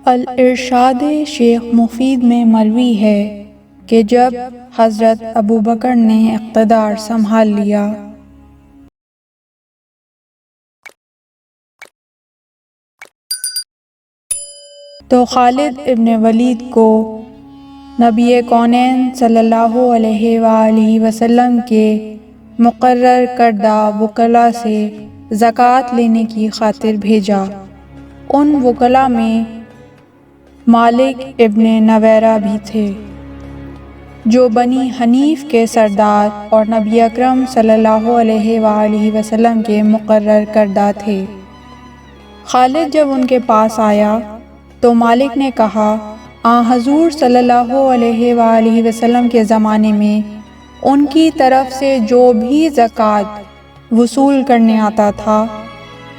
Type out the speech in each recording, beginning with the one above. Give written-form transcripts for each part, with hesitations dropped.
الارشاد شیخ مفید میں مروی ہے کہ جب حضرت ابوبکر نے اقتدار سنبھال لیا تو خالد ابن ولید کو نبی کونین صلی اللہ علیہ وآلہ وسلم کے مقرر کردہ وکلاء سے زکوٰۃ لینے کی خاطر بھیجا۔ ان وکلاء میں مالک ابن نویرہ بھی تھے جو بنی حنیف کے سردار اور نبی اکرم صلی اللہ علیہ وآلہ وسلم کے مقرر کردہ تھے۔ خالد جب ان کے پاس آیا تو مالک نے کہا، حضور صلی اللہ علیہ وآلہ وسلم کے زمانے میں ان کی طرف سے جو بھی زکوٰۃ وصول کرنے آتا تھا،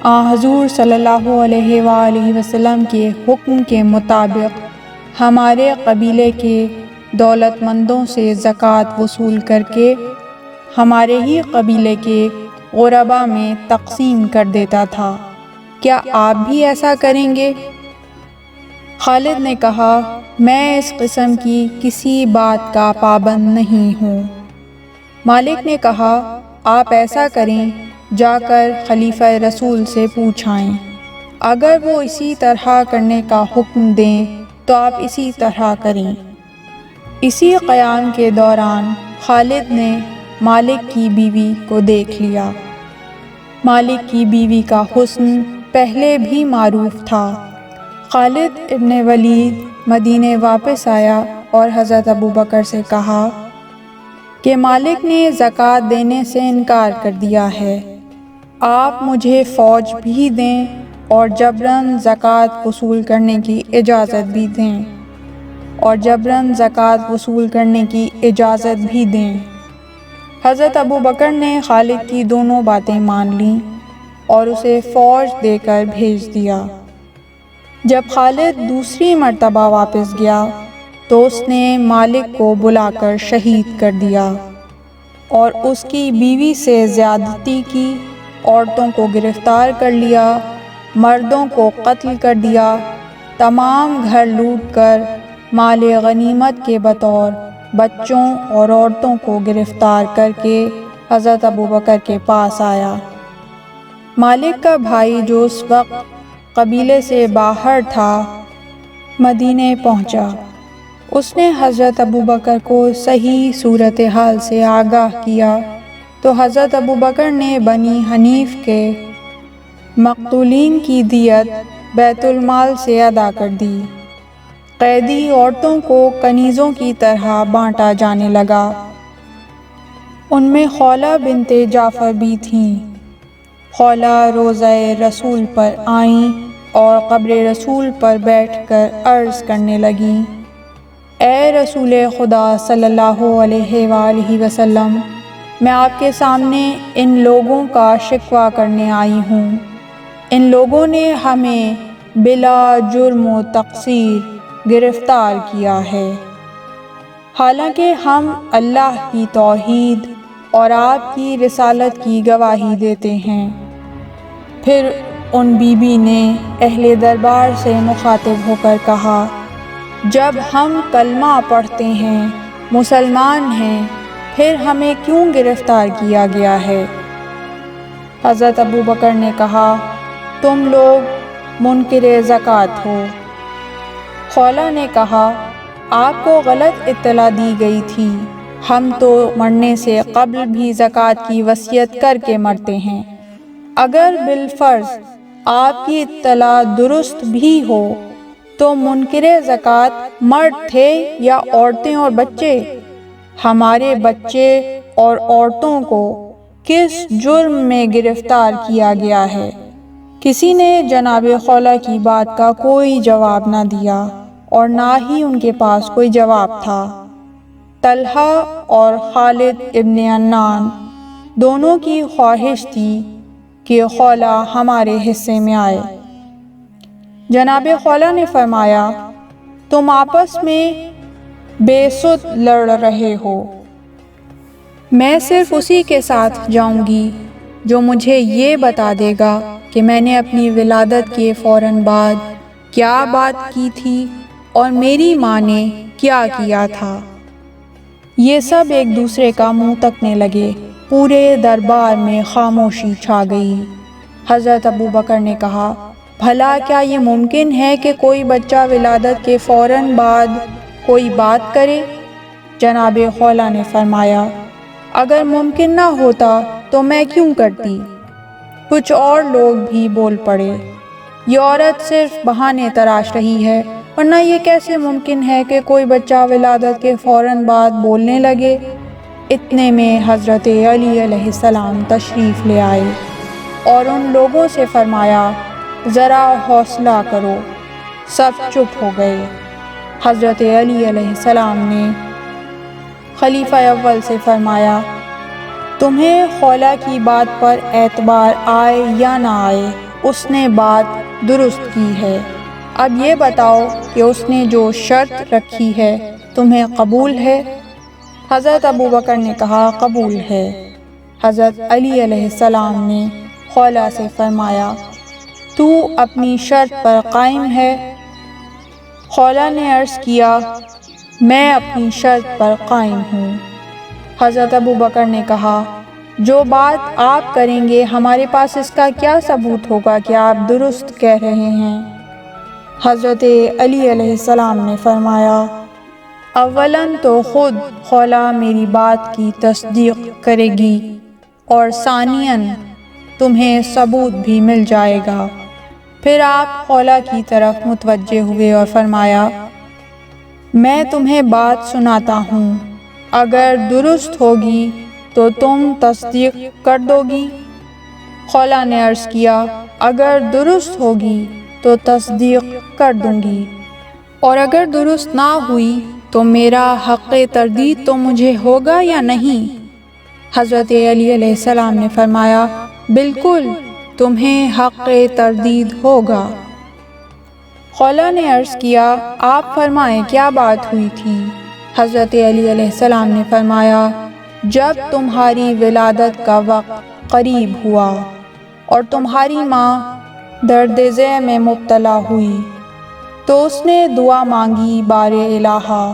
حضور صلی اللہ علیہ وآلہ وسلم کے حکم کے مطابق ہمارے قبیلے کے دولت مندوں سے زکوٰۃ وصول کر کے ہمارے ہی قبیلے کے غرباء میں تقسیم کر دیتا تھا، کیا آپ بھی ایسا کریں گے؟ خالد نے کہا، میں اس قسم کی کسی بات کا پابند نہیں ہوں۔ مالک نے کہا، آپ ایسا کریں، جا کر خلیفہ رسول سے پوچھائیں، اگر وہ اسی طرح کرنے کا حکم دیں تو آپ اسی طرح کریں۔ اسی قیام کے دوران خالد نے مالک کی بیوی کو دیکھ لیا۔ مالک کی بیوی کا حسن پہلے بھی معروف تھا۔ خالد ابن ولید مدینے واپس آیا اور حضرت ابوبکر سے کہا کہ مالک نے زکوٰۃ دینے سے انکار کر دیا ہے، آپ مجھے فوج بھی دیں اور جبراً زکوٰۃ وصول کرنے کی اجازت بھی دیں۔ حضرت ابوبکر نے خالد کی دونوں باتیں مان لیں اور اسے فوج دے کر بھیج دیا۔ جب خالد دوسری مرتبہ واپس گیا تو اس نے مالک کو بلا کر شہید کر دیا اور اس کی بیوی سے زیادتی کی، عورتوں کو گرفتار کر لیا، مردوں کو قتل کر دیا، تمام گھر لوٹ کر مال غنیمت کے بطور بچوں اور عورتوں کو گرفتار کر کے حضرت ابوبکر کے پاس آیا۔ مالک کا بھائی جو اس وقت قبیلے سے باہر تھا مدینے پہنچا۔ اس نے حضرت ابوبکر کو صحیح صورتحال سے آگاہ کیا تو حضرت ابوبکر نے بنی حنیف کے مقتولین کی دیت بیت المال سے ادا کر دی۔ قیدی عورتوں کو کنیزوں کی طرح بانٹا جانے لگا۔ ان میں خولہ بنت جعفر بھی تھیں۔ خولہ روضہ رسول پر آئیں اور قبر رسول پر بیٹھ کر عرض کرنے لگیں، اے رسول خدا صلی اللہ علیہ وآلہ وسلم، میں آپ کے سامنے ان لوگوں کا شکوہ کرنے آئی ہوں۔ ان لوگوں نے ہمیں بلا جرم و تقصیر گرفتار کیا ہے، حالانکہ ہم اللہ کی توحید اور آپ کی رسالت کی گواہی دیتے ہیں۔ پھر ان بی بی نے اہل دربار سے مخاطب ہو کر کہا، جب ہم کلمہ پڑھتے ہیں، مسلمان ہیں، پھر ہمیں کیوں گرفتار کیا گیا ہے؟ حضرت ابوبکر نے کہا، تم لوگ منکر زکوٰۃ ہو۔ خولہ نے کہا، آپ کو غلط اطلاع دی گئی تھی، ہم تو مرنے سے قبل بھی زکوٰۃ کی وصیت کر کے مرتے ہیں۔ اگر بالفرض آپ کی اطلاع درست بھی ہو تو منکر زکوٰۃ مرد تھے یا عورتیں اور بچے؟ ہمارے بچے اور عورتوں کو کس جرم میں گرفتار کیا گیا ہے؟ کسی نے جناب خولہ کی بات کا کوئی جواب نہ دیا اور نہ ہی ان کے پاس کوئی جواب تھا۔ طلحہ اور خالد ابن عنان دونوں کی خواہش تھی کہ خولہ ہمارے حصے میں آئے۔ جناب خولہ نے فرمایا، تم آپس میں بے سود لڑ رہے ہو، میں صرف اسی کے ساتھ جاؤں گی جو مجھے یہ بتا دے گا کہ میں نے اپنی ولادت کے فوراً بعد کیا بات کی تھی اور میری ماں نے کیا کیا تھا۔ یہ سب ایک دوسرے کا منہ تکنے لگے۔ پورے دربار میں خاموشی چھا گئی۔ حضرت ابوبکر نے کہا، بھلا کیا یہ ممکن ہے کہ کوئی بچہ ولادت کے فوراً بعد کوئی بات کرے؟ جناب خولہ نے فرمایا، اگر ممکن نہ ہوتا تو میں کیوں کرتی؟ کچھ اور لوگ بھی بول پڑے، یہ عورت صرف بہانے تراش رہی ہے، ورنہ یہ کیسے ممکن ہے کہ کوئی بچہ ولادت کے فوراً بعد بولنے لگے؟ اتنے میں حضرت علی علیہ السلام تشریف لے آئے اور ان لوگوں سے فرمایا، ذرا حوصلہ کرو۔ سب چپ ہو گئے۔ حضرت علی علیہ السلام نے خلیفہ اول سے فرمایا، تمہیں خولہ کی بات پر اعتبار آئے یا نہ آئے، اس نے بات درست کی ہے۔ اب یہ بتاؤ کہ اس نے جو شرط رکھی ہے تمہیں قبول ہے؟ حضرت ابوبکر نے کہا، قبول ہے۔ حضرت علی علیہ السلام نے خولہ سے فرمایا، تو اپنی شرط پر قائم ہے؟ خولہ نے عرض کیا، میں اپنی شرط پر قائم ہوں۔ حضرت ابوبکر نے کہا، جو بات آپ کریں گے ہمارے پاس اس کا کیا ثبوت ہوگا کہ آپ درست کہہ رہے ہیں؟ حضرت علی علیہ السلام نے فرمایا، اولاً تو خود خولہ میری بات کی تصدیق کرے گی، اور ثانیاً تمہیں ثبوت بھی مل جائے گا۔ پھر آپ خولہ کی طرف متوجہ ہوئے اور فرمایا، میں تمہیں بات سناتا ہوں، اگر درست ہوگی تو تم تصدیق کر دو گی؟ خولہ نے عرض کیا، اگر درست ہوگی تو تصدیق کر دوں گی، اور اگر درست نہ ہوئی تو میرا حق تردید تو مجھے ہوگا یا نہیں؟ حضرت علی علیہ السلام نے فرمایا، بالکل تمہیں حق تردید ہوگا۔ خولہ نے عرض کیا، آپ فرمائیں کیا بات ہوئی تھی؟ حضرت علی علیہ السلام نے فرمایا، جب تمہاری ولادت کا وقت قریب ہوا اور تمہاری ماں درد ذہ میں مبتلا ہوئی تو اس نے دعا مانگی، بار الہا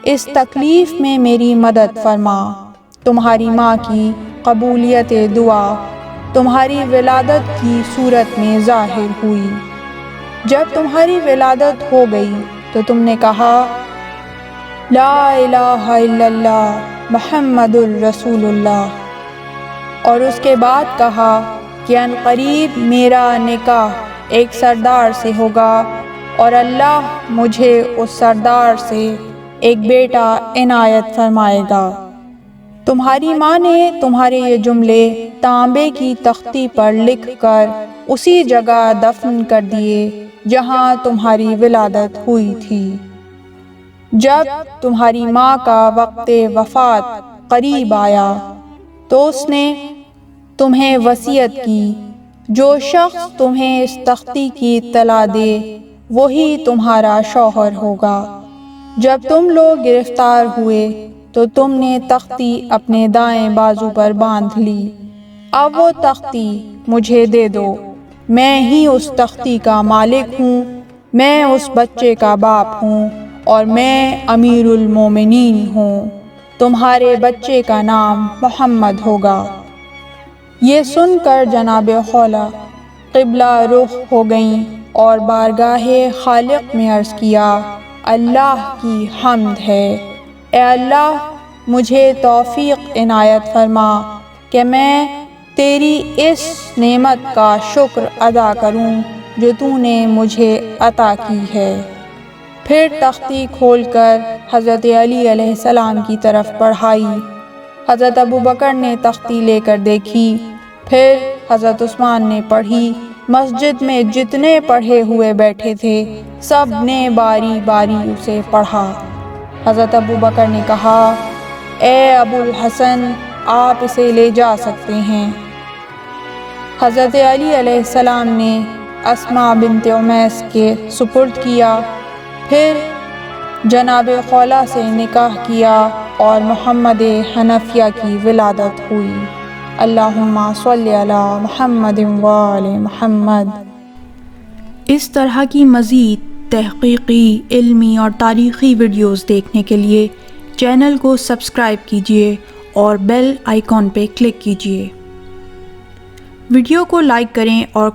اس تکلیف میں میری مدد فرما۔ تمہاری ماں کی قبولیت دعا تمہاری ولادت کی صورت میں ظاہر ہوئی۔ جب تمہاری ولادت ہو گئی تو تم نے کہا، لا الہ الا اللہ محمد الرسول اللہ، اور اس کے بعد کہا کہ عنقریب میرا نکاح ایک سردار سے ہوگا اور اللہ مجھے اس سردار سے ایک بیٹا عنایت فرمائے گا۔ تمہاری ماں نے تمہارے یہ جملے تانبے کی تختی پر لکھ کر اسی جگہ دفن کر دیے جہاں تمہاری ولادت ہوئی تھی۔ جب تمہاری ماں کا وقت وفات قریب آیا تو اس نے تمہیں وصیت کی، جو شخص تمہیں اس تختی کی اطلاع دے وہی تمہارا شوہر ہوگا۔ جب تم لوگ گرفتار ہوئے تو تم نے تختی اپنے دائیں بازو پر باندھ لی۔ اب وہ تختی مجھے دے دو، میں ہی اس تختی کا مالک ہوں، میں اس بچے کا باپ ہوں اور میں امیر المومنین ہوں۔ تمہارے بچے کا نام محمد ہوگا۔ یہ سن کر جناب خولہ قبلہ رخ ہو گئیں اور بارگاہ خالق میں عرض کیا، اللہ کی حمد ہے، اے اللہ مجھے توفیق عنایت فرما کہ میں تیری اس نعمت کا شکر ادا کروں جو تو نے مجھے عطا کی ہے۔ پھر تختی کھول کر حضرت علی علیہ السلام کی طرف بڑھائی۔ حضرت ابوبکر نے تختی لے کر دیکھی، پھر حضرت عثمان نے پڑھی۔ مسجد میں جتنے پڑھے ہوئے بیٹھے تھے سب نے باری باری اسے پڑھا۔ حضرت ابوبکر نے کہا، اے ابو الحسن آپ اسے لے جا سکتے ہیں۔ حضرت علی علیہ السلام نے اسماء بنت عمیس کے سپرد کیا، پھر جناب خولہ سے نکاح کیا اور محمد حنفیہ کی ولادت ہوئی۔ اللہم صلی علی محمد و آل محمد۔ اس طرح کی مزید تحقیقی، علمی اور تاریخی ویڈیوز دیکھنے کے لیے چینل کو سبسکرائب کیجیے اور بیل آئیکن پہ کلک کیجیے۔ ویڈیو کو لائک کریں اور